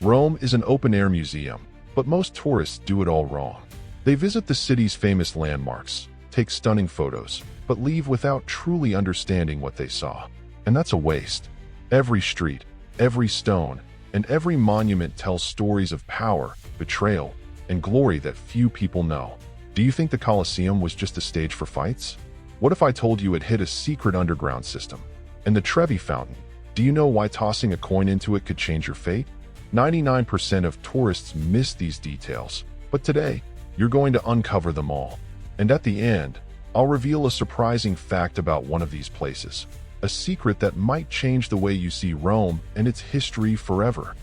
Rome is an open-air museum, but most tourists do it all wrong. They visit the city's famous landmarks, take stunning photos, but leave without truly understanding what they saw. And that's a waste. Every street, every stone, and every monument tells stories of power, betrayal, and glory that few people know. Do you think the Colosseum was just a stage for fights? What if I told you it hid a secret underground system? And the Trevi Fountain, do you know why tossing a coin into it could change your fate? 99% of tourists miss these details, but today, you're going to uncover them all. And at the end, I'll reveal a surprising fact about one of these places, a secret that might change the way you see Rome and its history forever.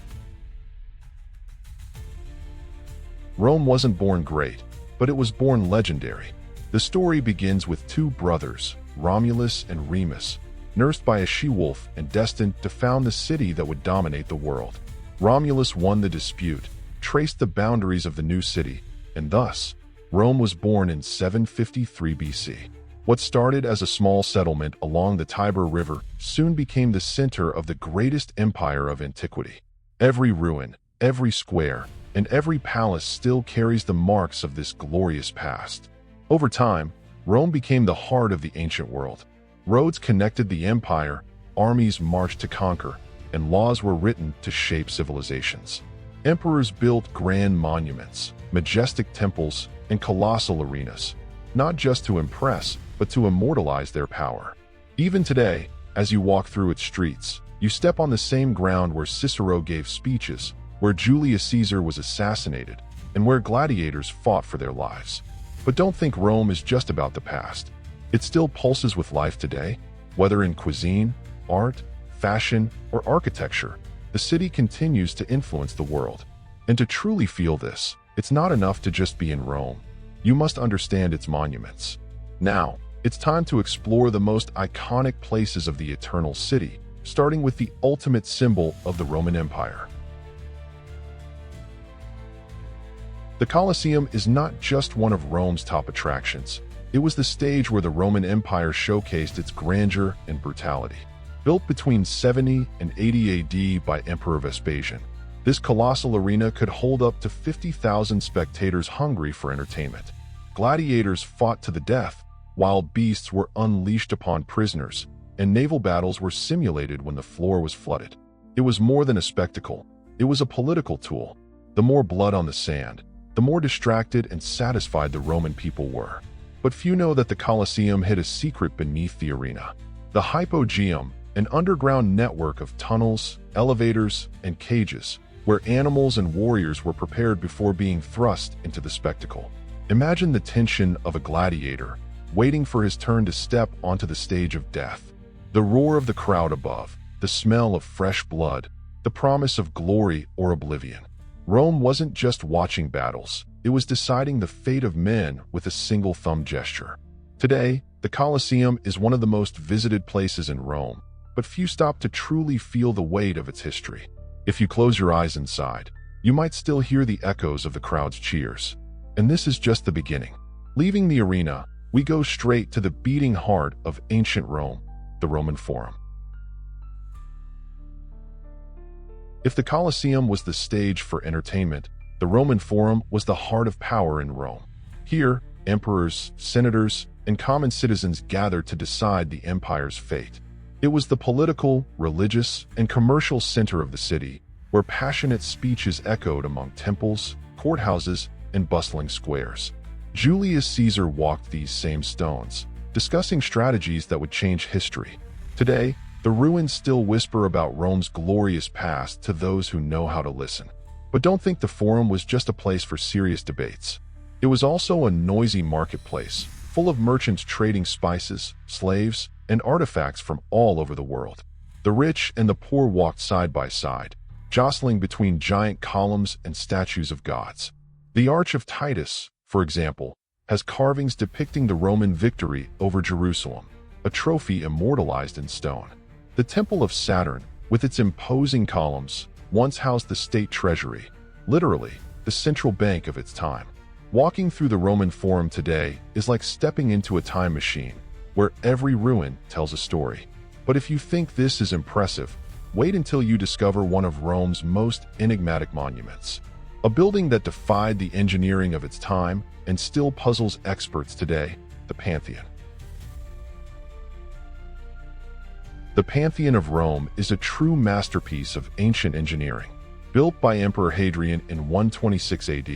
Rome wasn't born great, but it was born legendary. The story begins with two brothers, Romulus and Remus, nursed by a she-wolf and destined to found the city that would dominate the world. Romulus won the dispute, traced the boundaries of the new city, and thus, Rome was born in 753 BC. What started as a small settlement along the Tiber River soon became the center of the greatest empire of antiquity. Every ruin, every square, and every palace still carries the marks of this glorious past. Over time, Rome became the heart of the ancient world. Roads connected the empire, armies marched to conquer, and laws were written to shape civilizations. Emperors built grand monuments, majestic temples, and colossal arenas, not just to impress, but to immortalize their power. Even today, as you walk through its streets, you step on the same ground where Cicero gave speeches, where Julius Caesar was assassinated, and where gladiators fought for their lives. But don't think Rome is just about the past. It still pulses with life today. Whether in cuisine, art, fashion, or architecture, the city continues to influence the world. And to truly feel this, it's not enough to just be in Rome. You must understand its monuments. Now, it's time to explore the most iconic places of the Eternal City, starting with the ultimate symbol of the Roman Empire. The Colosseum is not just one of Rome's top attractions. It was the stage where the Roman Empire showcased its grandeur and brutality. Built between 70 and 80 AD by Emperor Vespasian, this colossal arena could hold up to 50,000 spectators hungry for entertainment. Gladiators fought to the death, wild beasts were unleashed upon prisoners, and naval battles were simulated when the floor was flooded. It was more than a spectacle. It was a political tool. The more blood on the sand, the more distracted and satisfied the Roman people were. But few know that the Colosseum hid a secret beneath the arena. The Hypogeum, an underground network of tunnels, elevators, and cages, where animals and warriors were prepared before being thrust into the spectacle. Imagine the tension of a gladiator, waiting for his turn to step onto the stage of death. The roar of the crowd above, the smell of fresh blood, the promise of glory or oblivion. Rome wasn't just watching battles, it was deciding the fate of men with a single thumb gesture. Today, the Colosseum is one of the most visited places in Rome, but few stop to truly feel the weight of its history. If you close your eyes inside, you might still hear the echoes of the crowd's cheers. And this is just the beginning. Leaving the arena, we go straight to the beating heart of ancient Rome, the Roman Forum. If the Colosseum was the stage for entertainment, the Roman Forum was the heart of power in Rome. Here, emperors, senators, and common citizens gathered to decide the empire's fate. It was the political, religious, and commercial center of the city, where passionate speeches echoed among temples, courthouses, and bustling squares. Julius Caesar walked these same stones, discussing strategies that would change history. Today, the ruins still whisper about Rome's glorious past to those who know how to listen. But don't think the Forum was just a place for serious debates. It was also a noisy marketplace, full of merchants trading spices, slaves, and artifacts from all over the world. The rich and the poor walked side by side, jostling between giant columns and statues of gods. The Arch of Titus, for example, has carvings depicting the Roman victory over Jerusalem, a trophy immortalized in stone. The Temple of Saturn, with its imposing columns, once housed the state treasury, literally the central bank of its time. Walking through the Roman Forum today is like stepping into a time machine, where every ruin tells a story. But if you think this is impressive, Wait until you discover one of Rome's most enigmatic monuments. A building that defied the engineering of its time and still puzzles experts today, the Pantheon. The Pantheon of Rome is a true masterpiece of ancient engineering. Built by Emperor Hadrian in 126 AD,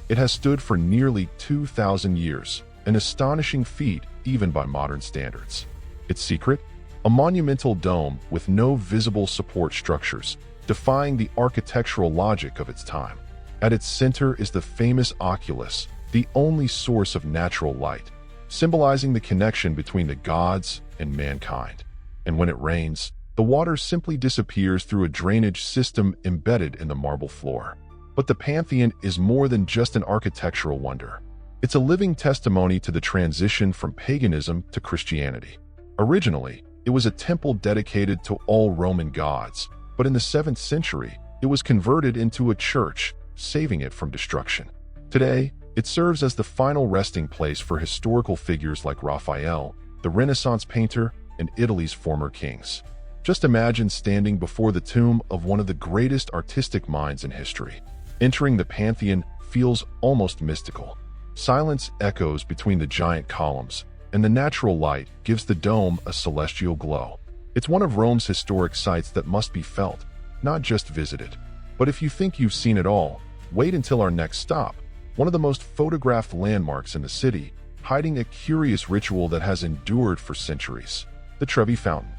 it has stood for nearly 2,000 years, an astonishing feat even by modern standards. Its secret? A monumental dome with no visible support structures, defying the architectural logic of its time. At its center is the famous oculus, the only source of natural light, symbolizing the connection between the gods and mankind. And when it rains, the water simply disappears through a drainage system embedded in the marble floor. But the Pantheon is more than just an architectural wonder. It's a living testimony to the transition from paganism to Christianity. Originally, it was a temple dedicated to all Roman gods, but in the 7th century, it was converted into a church, saving it from destruction. Today, it serves as the final resting place for historical figures like Raphael, the Renaissance painter, and Italy's former kings. Just imagine standing before the tomb of one of the greatest artistic minds in history. Entering the Pantheon feels almost mystical. Silence echoes between the giant columns, and the natural light gives the dome a celestial glow. It's one of Rome's historic sites that must be felt, not just visited. But if you think you've seen it all, wait until our next stop, one of the most photographed landmarks in the city, hiding a curious ritual that has endured for centuries: the Trevi Fountain.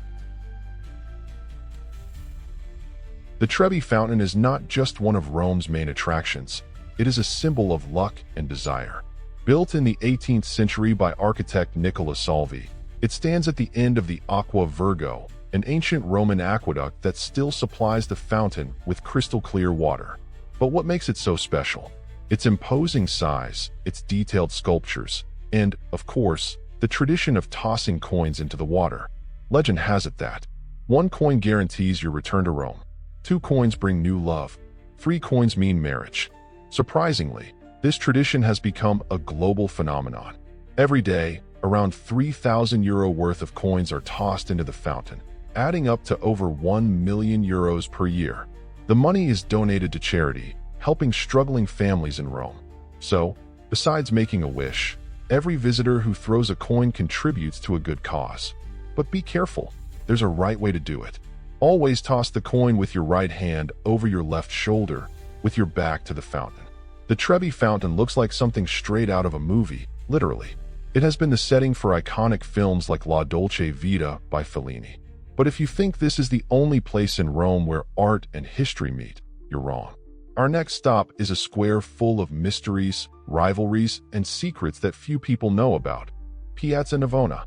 The Trevi Fountain is not just one of Rome's main attractions, it is a symbol of luck and desire. Built in the 18th century by architect Nicola Salvi, it stands at the end of the Aqua Virgo, an ancient Roman aqueduct that still supplies the fountain with crystal-clear water. But what makes it so special? Its imposing size, its detailed sculptures, and, of course, the tradition of tossing coins into the water. Legend has it that 1 coin guarantees your return to Rome, 2 coins bring new love, 3 coins mean marriage. Surprisingly, this tradition has become a global phenomenon. Every day, around €3,000 worth of coins are tossed into the fountain, adding up to over €1 million per year. The money is donated to charity, helping struggling families in Rome. So, besides making a wish, every visitor who throws a coin contributes to a good cause. But be careful, there's a right way to do it. Always toss the coin with your right hand over your left shoulder, with your back to the fountain. The Trevi Fountain looks like something straight out of a movie, literally. It has been the setting for iconic films like La Dolce Vita by Fellini. But if you think this is the only place in Rome where art and history meet, you're wrong. Our next stop is a square full of mysteries, rivalries, and secrets that few people know about: Piazza Navona.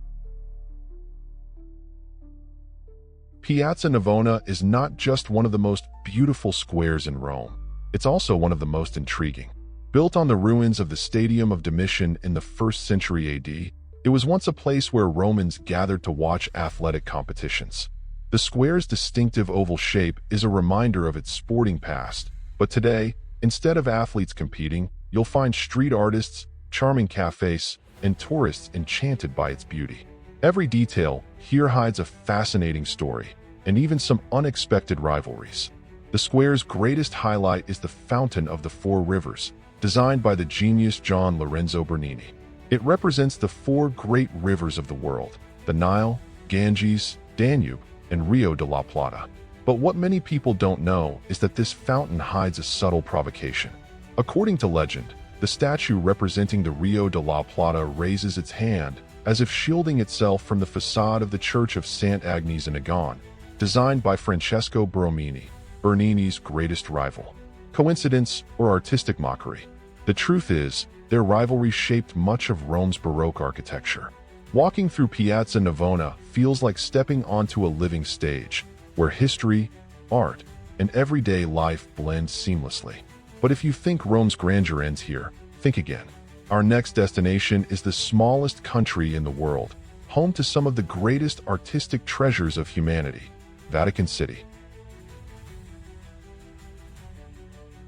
Piazza Navona is not just one of the most beautiful squares in Rome. It's also one of the most intriguing. Built on the ruins of the Stadium of Domitian in the 1st century AD, it was once a place where Romans gathered to watch athletic competitions. The square's distinctive oval shape is a reminder of its sporting past, but today, instead of athletes competing, you'll find street artists, charming cafes, and tourists enchanted by its beauty. Every detail here hides a fascinating story, and even some unexpected rivalries. The square's greatest highlight is the Fountain of the Four Rivers, designed by the genius Gian Lorenzo Bernini. It represents the 4 great rivers of the world: the Nile, Ganges, Danube, and Rio de la Plata. But what many people don't know is that this fountain hides a subtle provocation. According to legend, the statue representing the Rio de la Plata raises its hand as if shielding itself from the facade of the Church of St. Agnes in Agon, designed by Francesco Borromini, Bernini's greatest rival. Coincidence or artistic mockery? The truth is, their rivalry shaped much of Rome's Baroque architecture. Walking through Piazza Navona feels like stepping onto a living stage, where history, art, and everyday life blend seamlessly. But if you think Rome's grandeur ends here, think again. Our next destination is the smallest country in the world, home to some of the greatest artistic treasures of humanity: Vatican City.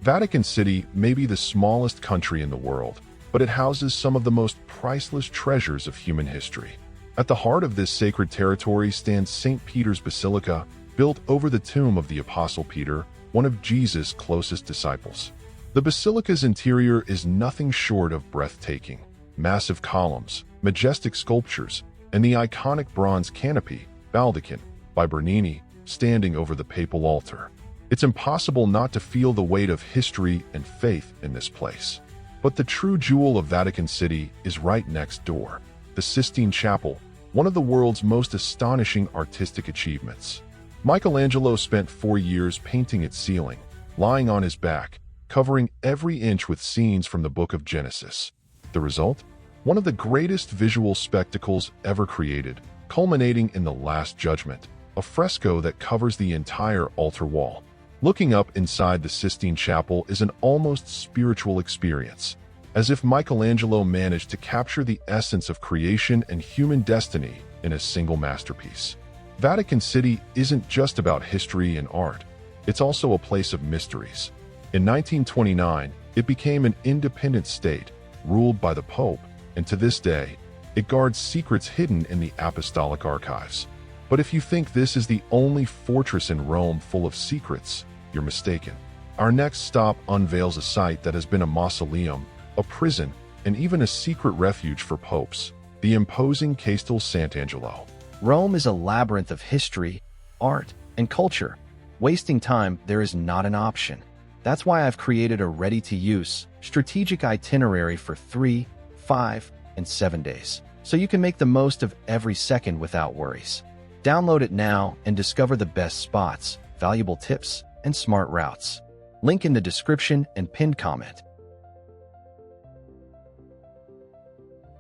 Vatican City may be the smallest country in the world, but it houses some of the most priceless treasures of human history. At the heart of this sacred territory stands St. Peter's Basilica, built over the tomb of the Apostle Peter, one of Jesus' closest disciples. The basilica's interior is nothing short of breathtaking. Massive columns, majestic sculptures, and the iconic bronze canopy, baldachin, by Bernini, standing over the papal altar. It's impossible not to feel the weight of history and faith in this place. But the true jewel of Vatican City is right next door, the Sistine Chapel, one of the world's most astonishing artistic achievements. Michelangelo spent 4 years painting its ceiling, lying on his back, covering every inch with scenes from the Book of Genesis. The result? One of the greatest visual spectacles ever created, culminating in the Last Judgment, a fresco that covers the entire altar wall. Looking up inside the Sistine Chapel is an almost spiritual experience, as if Michelangelo managed to capture the essence of creation and human destiny in a single masterpiece. Vatican City isn't just about history and art, it's also a place of mysteries. In 1929, it became an independent state, ruled by the Pope, and to this day, it guards secrets hidden in the apostolic archives. But if you think this is the only fortress in Rome full of secrets, you're mistaken. Our next stop unveils a site that has been a mausoleum, a prison, and even a secret refuge for popes, the imposing Castel Sant'Angelo. Rome is a labyrinth of history, art, and culture. Wasting time there is not an option. That's why I've created a ready-to-use, strategic itinerary for 3, 5, and 7 days, so you can make the most of every second without worries. Download it now and discover the best spots, valuable tips, and smart routes. Link in the description and pinned comment.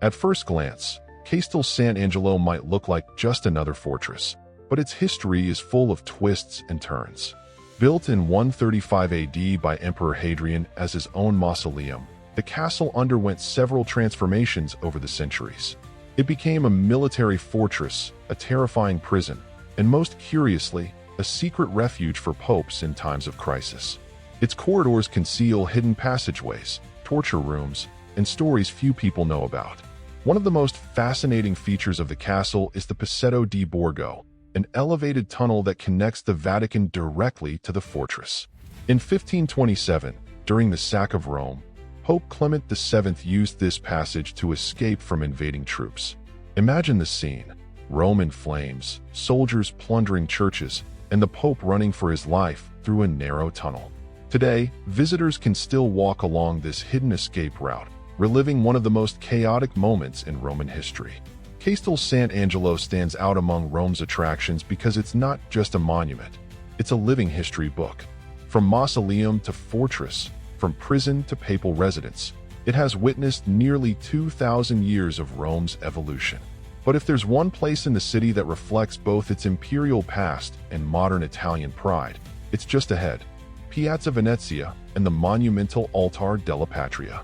At first glance, Castel Sant'Angelo might look like just another fortress, but its history is full of twists and turns. Built in 135 AD by Emperor Hadrian as his own mausoleum, the castle underwent several transformations over the centuries. It became a military fortress, a terrifying prison, and most curiously, a secret refuge for popes in times of crisis. Its corridors conceal hidden passageways, torture rooms, and stories few people know about. One of the most fascinating features of the castle is the Pisetto di Borgo, an elevated tunnel that connects the Vatican directly to the fortress. In 1527, during the sack of Rome, Pope Clement VII used this passage to escape from invading troops. Imagine the scene: Rome in flames, soldiers plundering churches, and the Pope running for his life through a narrow tunnel. Today, visitors can still walk along this hidden escape route, reliving one of the most chaotic moments in Roman history. Castel Sant'Angelo stands out among Rome's attractions because it's not just a monument, it's a living history book. From mausoleum to fortress, from prison to papal residence, it has witnessed nearly 2,000 years of Rome's evolution. But if there's one place in the city that reflects both its imperial past and modern Italian pride, it's just ahead: Piazza Venezia and the monumental Altar della Patria.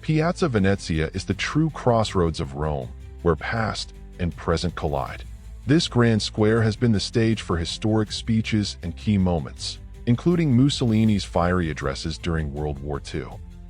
Piazza Venezia is the true crossroads of Rome, where past and present collide. This grand square has been the stage for historic speeches and key moments, including Mussolini's fiery addresses during World War II.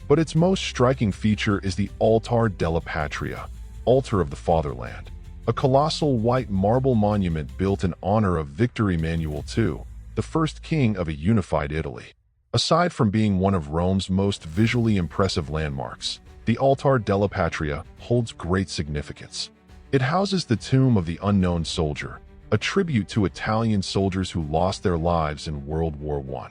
But its most striking feature is the Altar della Patria, Altar of the Fatherland, a colossal white marble monument built in honor of Victor Emmanuel II, the first king of a unified Italy. Aside from being one of Rome's most visually impressive landmarks, the Altar della Patria holds great significance. It houses the tomb of the unknown soldier, a tribute to Italian soldiers who lost their lives in World War I.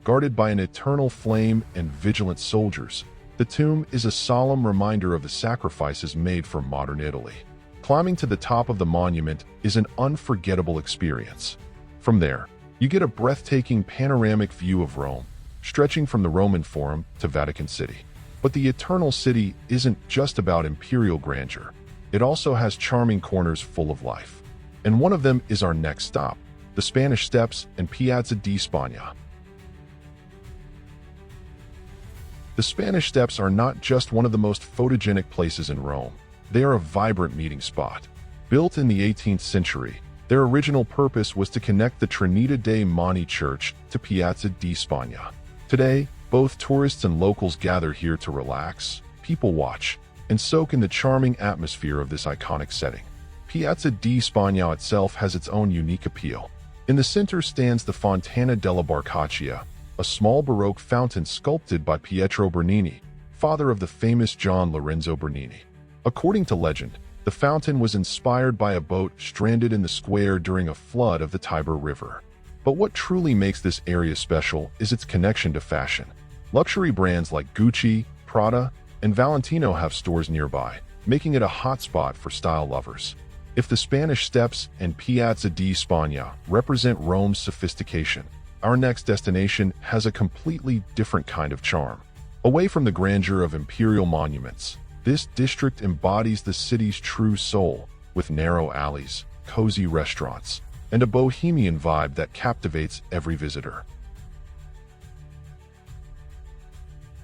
Guarded by an eternal flame and vigilant soldiers, the tomb is a solemn reminder of the sacrifices made for modern Italy. Climbing to the top of the monument is an unforgettable experience. From there, you get a breathtaking panoramic view of Rome, stretching from the Roman Forum to Vatican City. But the Eternal City isn't just about imperial grandeur. It also has charming corners full of life. And one of them is our next stop, the Spanish Steps and Piazza di Spagna. The Spanish Steps are not just one of the most photogenic places in Rome. They are a vibrant meeting spot. Built in the 18th century, their original purpose was to connect the Trinità dei Monti Church to Piazza di Spagna. Today, both tourists and locals gather here to relax, people watch, and soak in the charming atmosphere of this iconic setting. Piazza di Spagna itself has its own unique appeal. In the center stands the Fontana della Barcaccia, a small Baroque fountain sculpted by Pietro Bernini, father of the famous John Lorenzo Bernini. According to legend, the fountain was inspired by a boat stranded in the square during a flood of the Tiber River. But what truly makes this area special is its connection to fashion. Luxury brands like Gucci, Prada, and Valentino have stores nearby, making it a hotspot for style lovers. If the Spanish Steps and Piazza di Spagna represent Rome's sophistication, our next destination has a completely different kind of charm. Away from the grandeur of imperial monuments, this district embodies the city's true soul, with narrow alleys, cozy restaurants, and a bohemian vibe that captivates every visitor.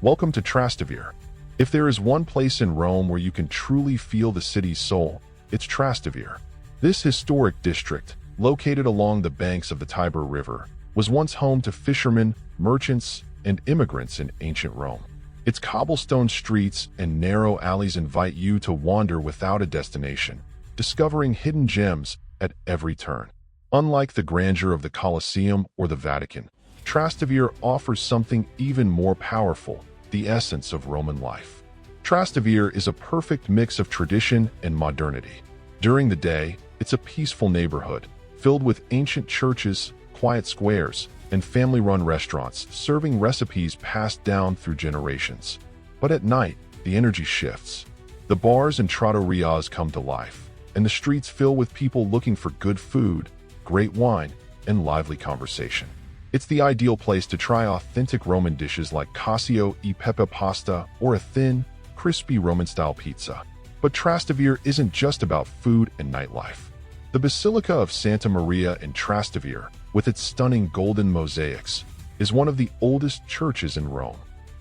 Welcome to Trastevere. If there is one place in Rome where you can truly feel the city's soul, it's Trastevere. This historic district, located along the banks of the Tiber River, was once home to fishermen, merchants, and immigrants in ancient Rome. Its cobblestone streets and narrow alleys invite you to wander without a destination, discovering hidden gems at every turn. Unlike the grandeur of the Colosseum or the Vatican, Trastevere offers something even more powerful, the essence of Roman life. Trastevere is a perfect mix of tradition and modernity. During the day, it's a peaceful neighborhood, filled with ancient churches, quiet squares, and family-run restaurants serving recipes passed down through generations. But at night, the energy shifts. The bars and trattorias come to life, and the streets fill with people looking for good food, great wine, and lively conversation. It's the ideal place to try authentic Roman dishes like cacio e pepe pasta or a thin, crispy Roman-style pizza. But Trastevere isn't just about food and nightlife. The Basilica of Santa Maria in Trastevere, with its stunning golden mosaics, is one of the oldest churches in Rome.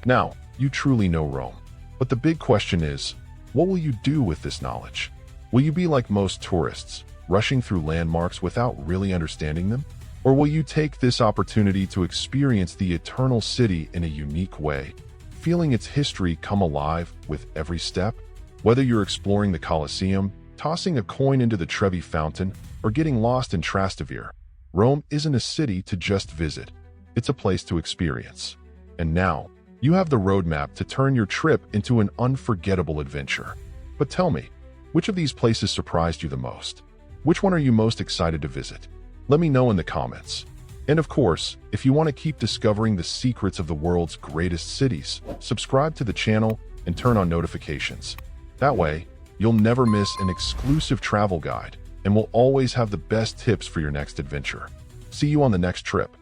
Now, you truly know Rome. But the big question is, what will you do with this knowledge? Will you be like most tourists, rushing through landmarks without really understanding them? Or will you take this opportunity to experience the eternal city in a unique way, feeling its history come alive with every step? Whether you're exploring the Colosseum, tossing a coin into the Trevi Fountain, or getting lost in Trastevere, Rome isn't a city to just visit. It's a place to experience. And now, you have the roadmap to turn your trip into an unforgettable adventure. But tell me, which of these places surprised you the most? Which one are you most excited to visit? Let me know in the comments. And of course, if you want to keep discovering the secrets of the world's greatest cities, subscribe to the channel and turn on notifications. That way, you'll never miss an exclusive travel guide and will always have the best tips for your next adventure. See you on the next trip.